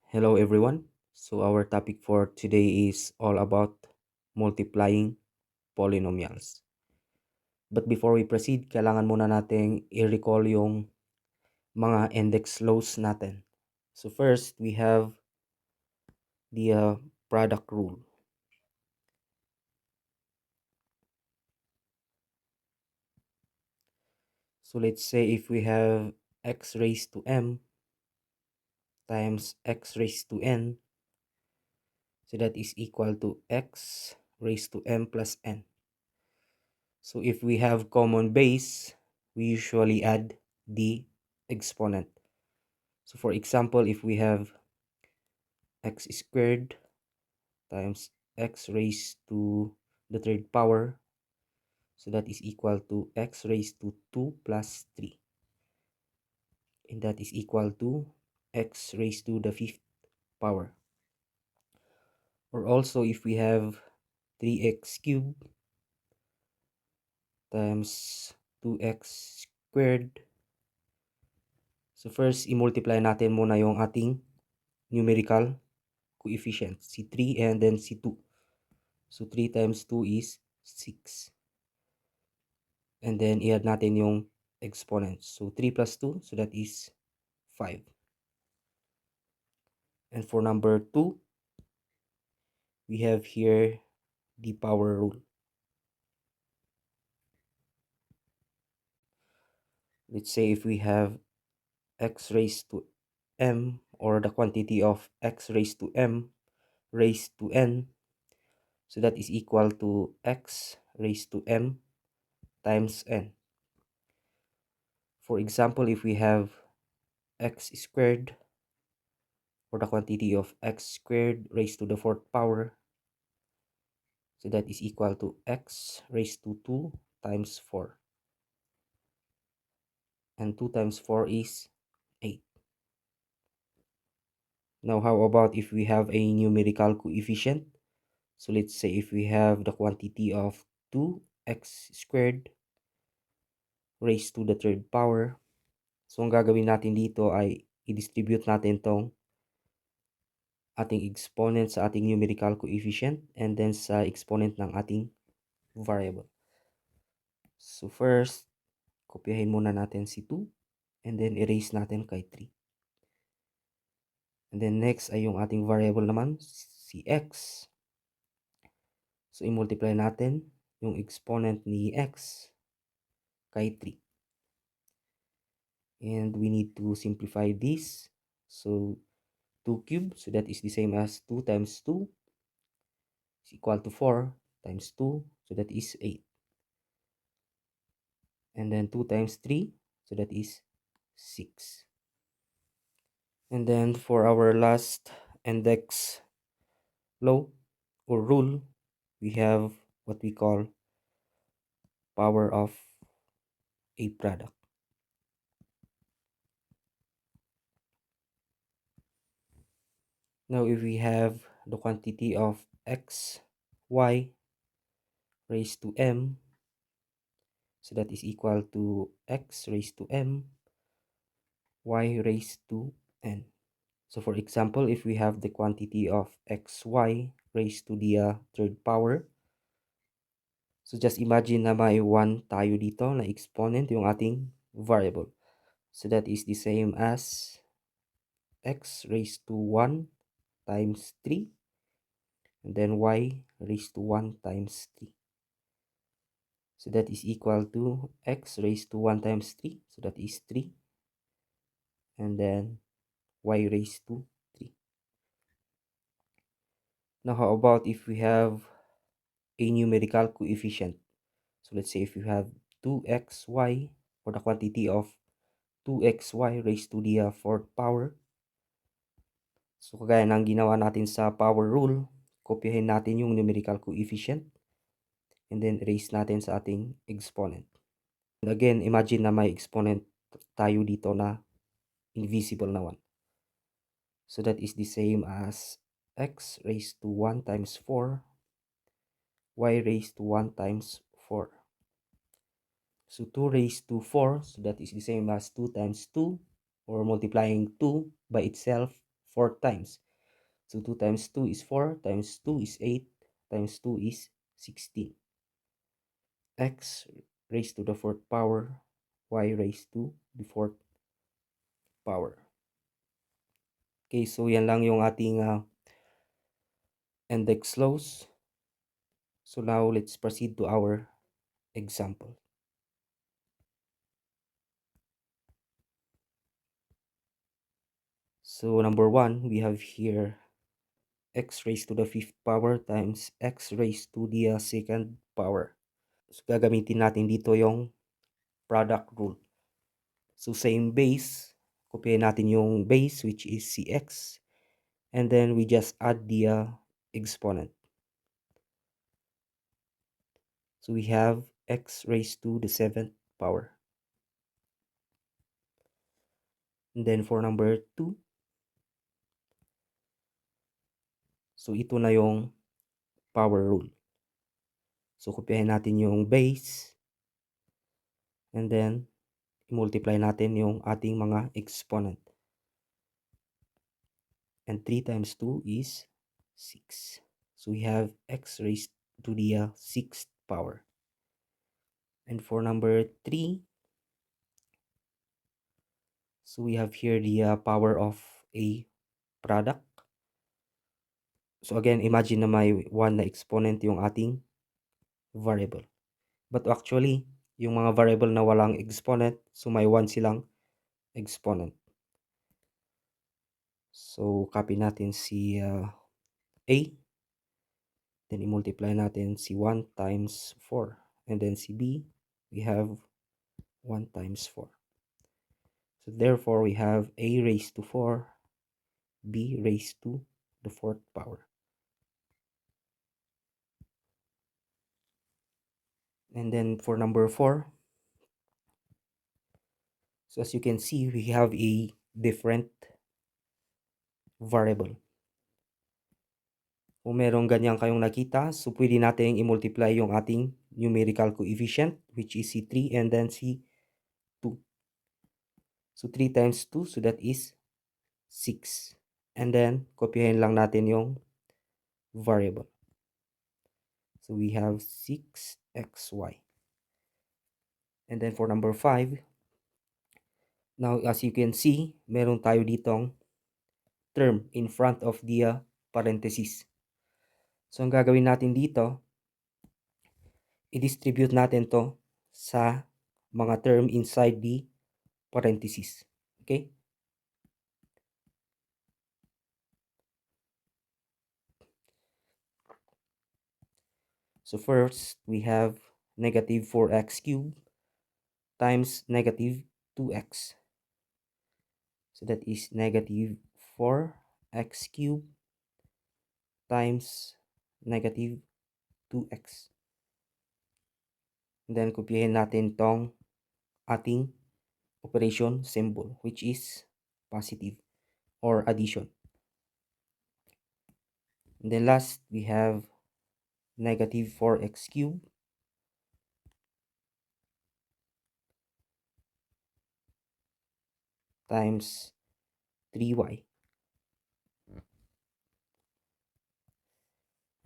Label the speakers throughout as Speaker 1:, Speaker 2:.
Speaker 1: Hello everyone. So our topic for today is all about multiplying polynomials. But before we proceed, kailangan muna nating i-recall yung mga index laws natin. So first, we have the product rule. So let's say if we have x raised to m times x raised to n, so that is equal to x raised to m plus n. So if we have common base, we usually add the exponent. So for example, if we have x squared times x raised to the third power, so that is equal to x raised to 2 plus 3. And that is equal to x raised to the fifth power. Or also if we have 3x cubed times 2x squared. So first, i-multiply natin muna yung ating numerical coefficient, C3 and then C2. So 3 times 2 is 6. And then i-add natin yung exponents. So 3 plus 2, so that is 5. And for number 2, we have here the power rule. Let's say if we have x raised to m, or the quantity of x raised to m raised to n, so that is equal to x raised to m times n. For example, if we have x squared, or the quantity of x squared raised to the fourth power, so that is equal to x raised to 2 times 4. And 2 times 4 is 8. Now, how about if we have a numerical coefficient? So let's say if we have the quantity of 2x squared raised to the third power. So ang gagawin natin dito ay i-distribute natin tong ating exponent sa ating numerical coefficient and then sa exponent ng ating variable. So first, kopyahin muna natin si 2 and then erase natin kay 3. And then next ay yung ating variable naman, si x. So i-multiply natin yung exponent ni x kay 3. And we need to simplify this. So 2 cubed, so that is the same as 2 times 2 is equal to 4 times 2, so that is 8. And then 2 times 3, so that is 6. And then for our last index law or rule, we have what we call power of a product. Now if we have the quantity of x, y raised to m, so that is equal to x raised to m, y raised to n. So for example, if we have the quantity of xy raised to the third power, so just imagine na may 1 tayo dito na exponent yung ating variable. So that is the same as x raised to 1 times 3 and then y raised to 1 times 3. So that is equal to x raised to 1 times 3, so that is 3, and then y raised to 3. Now how about if we have a numerical coefficient? So let's say if you have 2xy, or the quantity of 2xy raised to the fourth power. So kagaya ng ginawa natin sa power rule, kopyahin natin yung numerical coefficient and then erase natin sa ating exponent. And again, imagine na may exponent tayo dito na invisible na 1. So that is the same as x raised to 1 times 4, y raised to 1 times 4. So 2 raised to 4, so that is the same as 2 times 2, or multiplying 2 by itself, 4 times. So 2 times 2 is 4, times 2 is 8, times 2 is 16. X raised to the 4th power, y raised to the 4th power. Okay, so yan lang yung ating index laws. So now let's proceed to our example. So number 1, we have here x raised to the 5th power times x raised to the 2nd power. So gagamitin natin dito yung product rule. So same base, kopyahin natin yung base which is cx, and then we just add the exponent. So we have x raised to the 7th power. And then for number 2, so ito na yung power rule. So kopyahin natin yung base, and then i-multiply natin yung ating mga exponent. And 3 times 2 is 6. So we have x raised to the 6th power. And for number 3, so we have here the power of a product. So again, imagine na may 1 na exponent yung ating variable. But actually, yung mga variable na walang exponent, so may 1 silang exponent. So copy natin si A. Then i-multiply natin si 1 times 4. And then si B, we have 1 times 4. So therefore, we have A raised to 4, B raised to the 4th power. And then for number 4, so as you can see, we have a different variable. Kung merong ganyan kayong nakita, so pwede natin i-multiply yung ating numerical coefficient, which is C3, and then C2. So 3 times 2, so that is 6. And then, kopyahin lang natin yung variable. So we have 6xy. And then for number 5, now as you can see, meron tayo ditong term in front of the parenthesis. So ang gagawin natin dito, i-distribute natin to sa mga term inside the parenthesis. Okay? So first, we have negative 4x cubed times negative 2x. So that is negative 4x cubed times negative 2x. And then, kopyahin natin tong ating operation symbol, which is positive or addition. And then last, we have negative 4x cubed times 3y.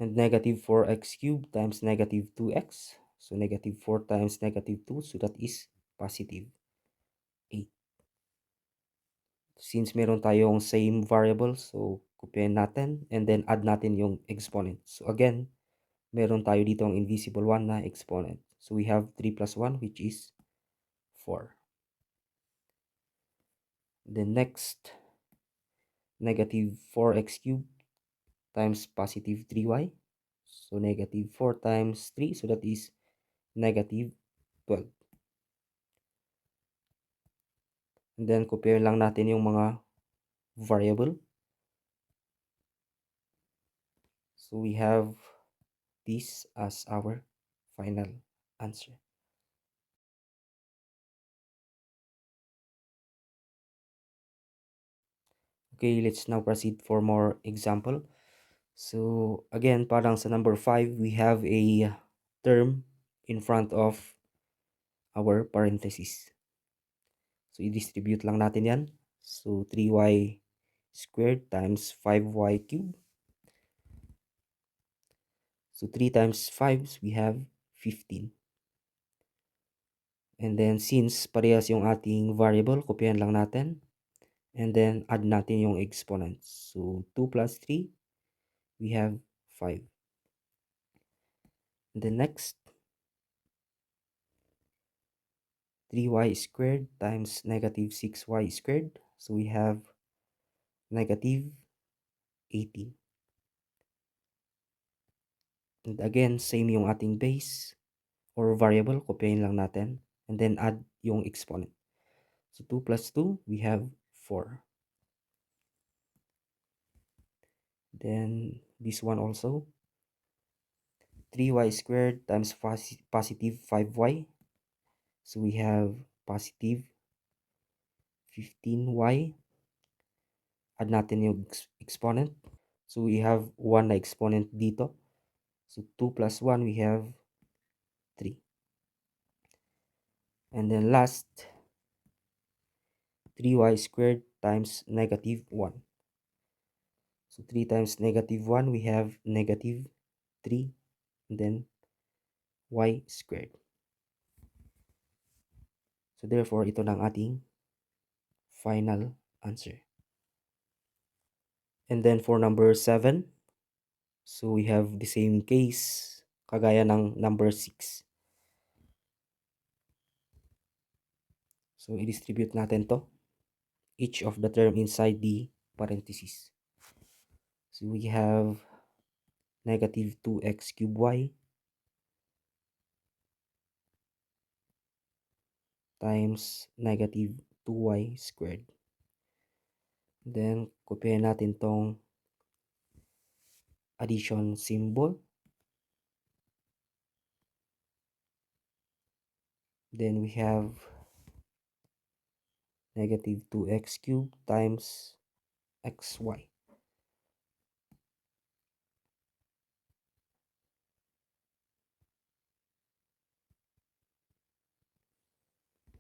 Speaker 1: And negative 4x cubed times negative 2x. So negative 4 times negative 2, so that is positive 8. Since meron tayong same variable, so kopyahin natin and then add natin yung exponent. So again, meron tayo dito ang invisible 1 na exponent. So we have 3 plus 1, which is 4. Then next, negative 4x cubed times positive 3y. So negative 4 times 3, so that is negative 12. And then, compare lang natin yung mga variable. So we have this as our final answer. Okay, let's now proceed for more example. So again, parang sa number 5, we have a term in front of our parenthesis. So i-distribute lang natin yan. So 3y squared times 5y cubed. So 3 times 5, we have 15. And then since parehas yung ating variable, kopyahan lang natin. And then add natin yung exponents. So 2 plus 3, we have 5. And then next, 3y squared times negative 6y squared. So we have negative 18. And again, same yung ating base or variable, kopyahin lang natin. And then add yung exponent. So 2 plus 2, we have 4. Then this one also, 3y squared times positive 5y. So we have positive 15y. Add natin yung exponent. So we have 1 na exponent dito. So 2 plus 1, we have 3. And then last, 3y squared times negative 1. So 3 times negative 1, we have negative 3. And then y squared. So therefore, ito na ang ating final answer. And then for number 7, so we have the same case kagaya ng number 6. So i-distribute natin to, each of the term inside the parentheses. So we have negative 2x cubed y times negative 2y squared. Then kopyahin natin tong addition symbol. Then we have negative 2x cubed times xy.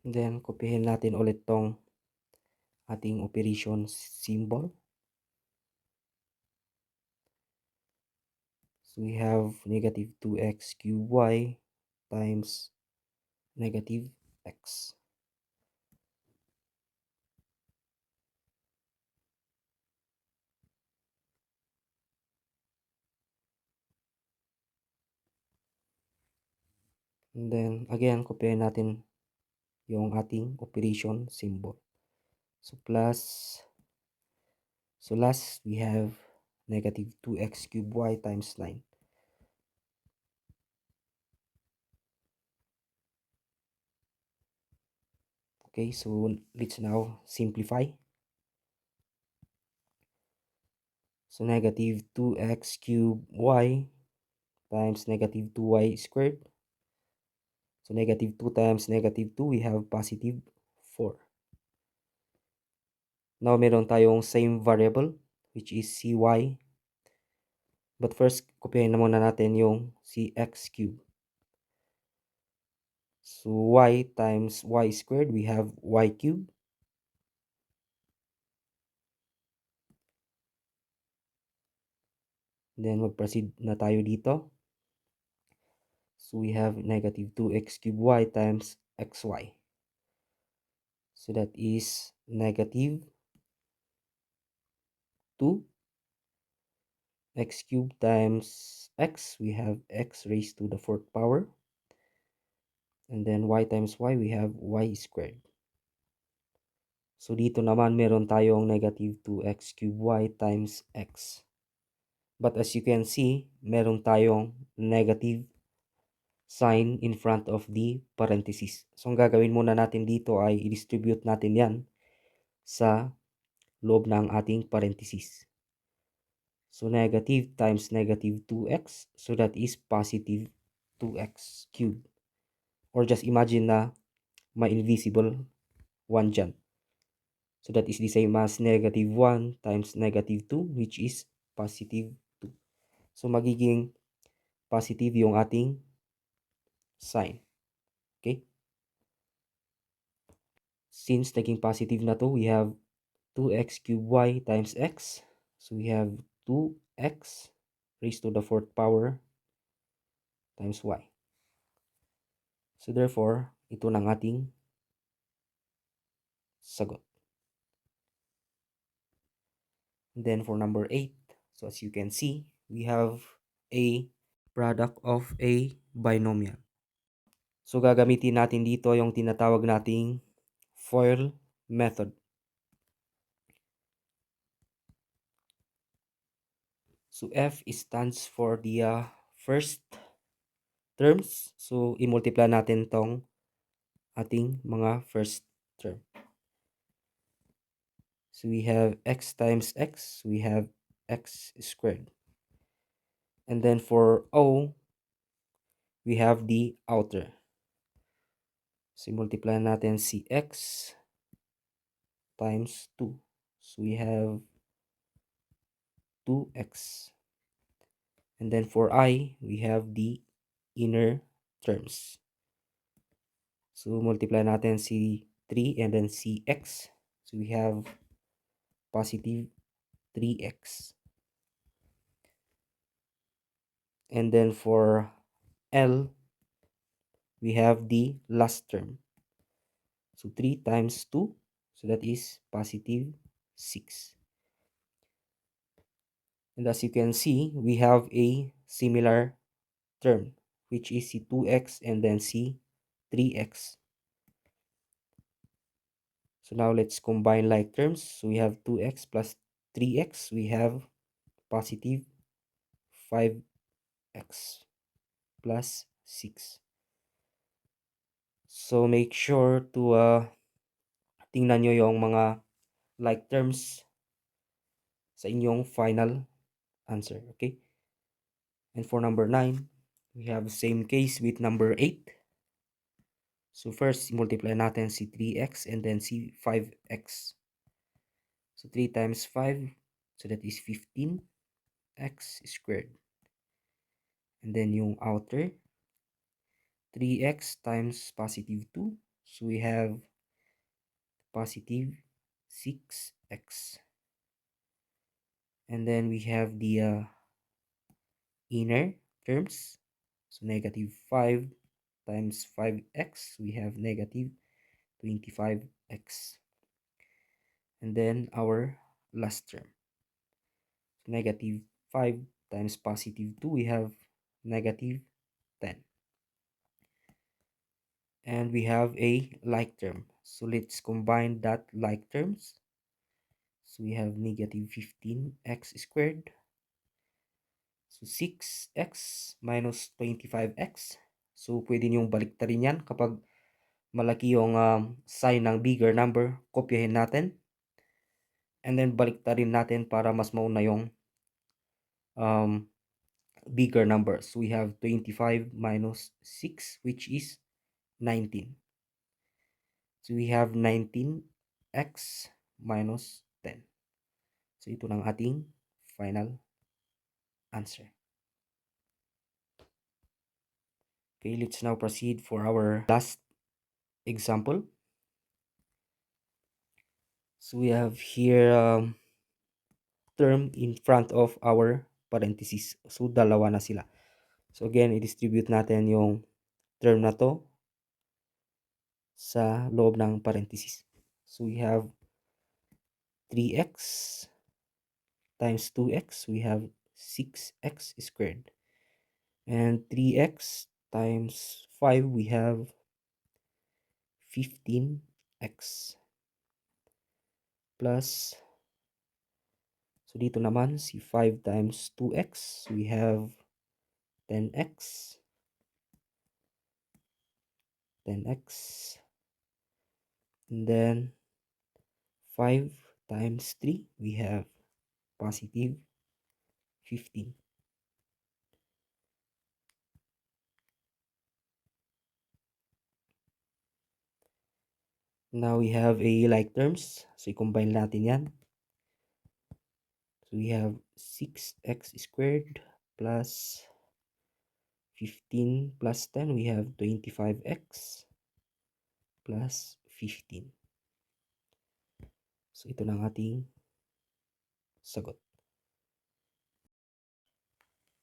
Speaker 1: Then kopyahin natin ulit tong ating operation symbol. So we have negative 2x cubed y times negative x. And then again, kopyahin natin yung ating operation symbol. So plus, so last we have negative 2x cubed y times 9. Okay, so let's now simplify. So negative 2x cubed y times negative 2y squared. So negative 2 times negative 2, we have positive 4. Now meron tayong same variable, which is cy. But first, kopyahin na muna natin yung cx cubed. So y times y squared, we have y cubed. Then mag-proceed na tayo dito. So we have negative 2x cubed y times xy. So that is negative 2 x cubed times x. We have x raised to the 4th power. And then y times y, we have y squared. So dito naman meron tayong negative 2x cubed y times x. But as you can see, meron tayong negative sign in front of the parentheses. So ang gagawin muna natin dito ay i-distribute natin yan sa loob ng ating parentheses. So negative times negative 2x, so that is positive 2x cubed. Or just imagine na may invisible 1 dyan. So that is the same as negative 1 times negative 2, which is positive 2. So magiging positive yung ating sign. Okay? Since naging positive na to, we have 2x cubed y times x. So we have 2x raised to the 4th power times y. So therefore, ito ng ating sagot. And then for number 8, so as you can see, we have a product of a binomial. So gagamitin natin dito yung tinatawag nating FOIL method. So F stands for the first terms. So i-multiply natin tong ating mga first term. So we have x times x, we have x squared. And then for O, we have the outer. So multiply natin si x times 2. So we have 2x. And then for I, we have the inner terms. So multiply natin si 3 and then si x. So we have positive 3x. And then for L, we have the last term. So 3 times 2, so that is positive 6. And as you can see, we have a similar term, which is C 2x and then C 3x. So now let's combine like terms. So we have 2x plus 3x. We have positive 5x plus 6. So make sure to tingnan nyo yung mga like terms sa inyong final answer. Okay? And for number 9, we have the same case with number 8. So first, multiply natin si 3x and then si 5x. So 3 times 5, so that is 15x squared. And then yung outer, 3x times positive 2. So we have positive 6x. And then we have the inner terms. So negative 5 times 5x, we have negative 25x. And then our last term. Negative 5 times positive 2, we have negative 10. And we have a like term. So let's combine that like terms. So we have negative 15x squared. So 6x minus 25x. So pwede niyong baliktarin yan kapag malaki yung sign ng bigger number. Kopyahin natin. And then baliktarin natin para mas mauna yung bigger number. So we have 25 minus 6, which is 19. So we have 19x minus 10. So ito ng ating final answer. Okay, let's now proceed for our last example. So we have here term in front of our parentheses. So dalawa na sila. So again, i-distribute natin yung term na to sa loob ng parentheses. So we have 3x times 2x, we have 6x squared. And 3x times 5, we have 15x. Plus, so dito naman, si 5 times 2x, we have 10x. 10x. And then, 5 times 3, we have positive 15. Now we have a like terms. So i-combine natin yan. So we have 6x squared plus 15 plus 10. We have 25x plus 15. So ito na ang ating sagot.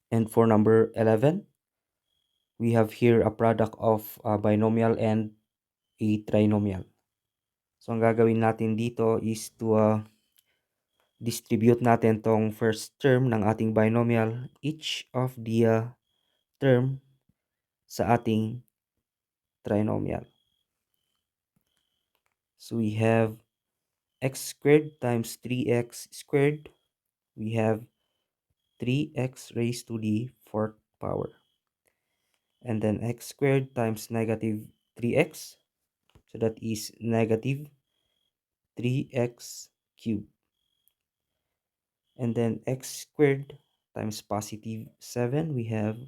Speaker 1: And for number 11, we have here a product of a binomial and a trinomial. So ang gagawin natin dito is to distribute natin tong first term ng ating binomial, each of the term sa ating trinomial. So we have x squared times 3x squared. We have 3x raised to the 4th power. And then x squared times negative 3x. So that is negative 3x cubed. And then x squared times positive 7. We have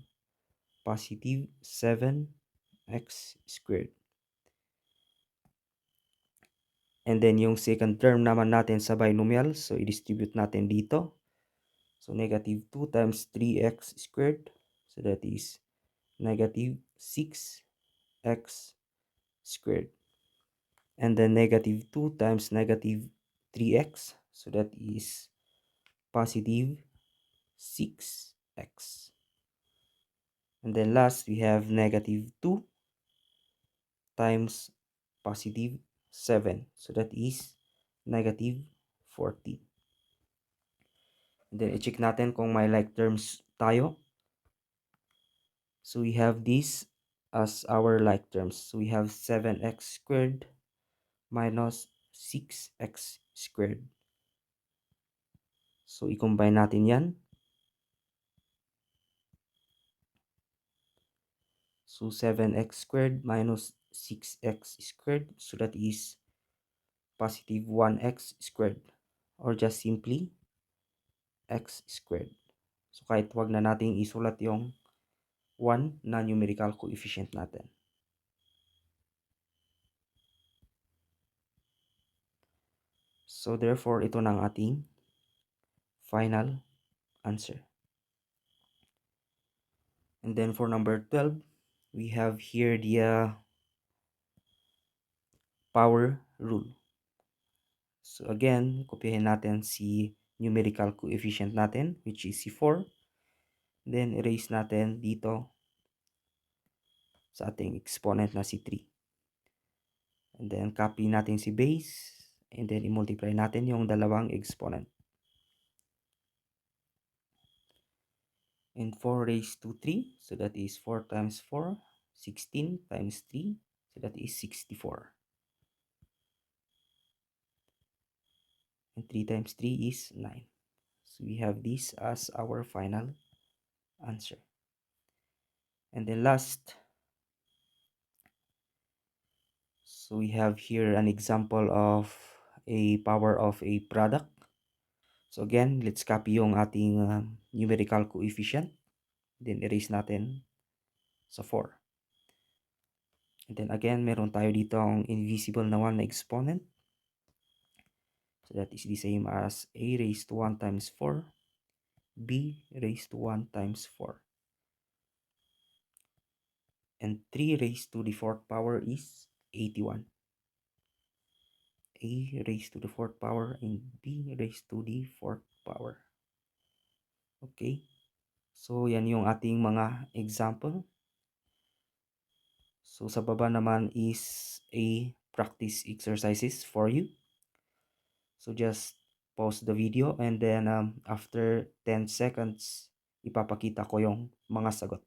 Speaker 1: positive 7x squared. And then yung second term naman natin sa binomial, so i-distribute natin dito. So negative 2 times 3x squared, so that is negative 6x squared. And then negative 2 times negative 3x, so that is positive 6x. And then last, we have negative 2 times positive 7. So that is negative 40. And then i-check natin kung may like terms tayo. So we have this as our like terms. So we have 7x squared minus 6x squared. So i-combine natin yan. So 7x squared minus 6x squared. So that is positive 1x squared. Or just simply x squared. So kahit wag na nating isulat yung 1 na numerical coefficient natin. So therefore, ito na ang ating final answer. And then for number 12, we have here the power rule. So again, kopyahin natin si numerical coefficient natin, which is si 4. Then erase natin dito sa ating exponent na si 3. And then copy natin si base. And then i-multiply natin yung dalawang exponent. And 4 raised to 3. So that is 4 times 4. 16 times 3. So that is 64. And 3 times 3 is 9. So we have this as our final answer. And then last, so we have here an example of a power of a product. So again, let's copy yung ating numerical coefficient. Then erase natin sa 4. And then again, meron tayo dito ang invisible na 1 na exponent. So that is the same as a raised to 1 times 4. B raised to 1 times 4. And 3 raised to the 4th power is 81. A raised to the 4th power and B raised to the 4th power. Okay. So, yan yung ating mga example. So, sa baba naman is a practice exercises for you. So, just pause the video and then after 10 seconds, ipapakita ko yung mga sagot.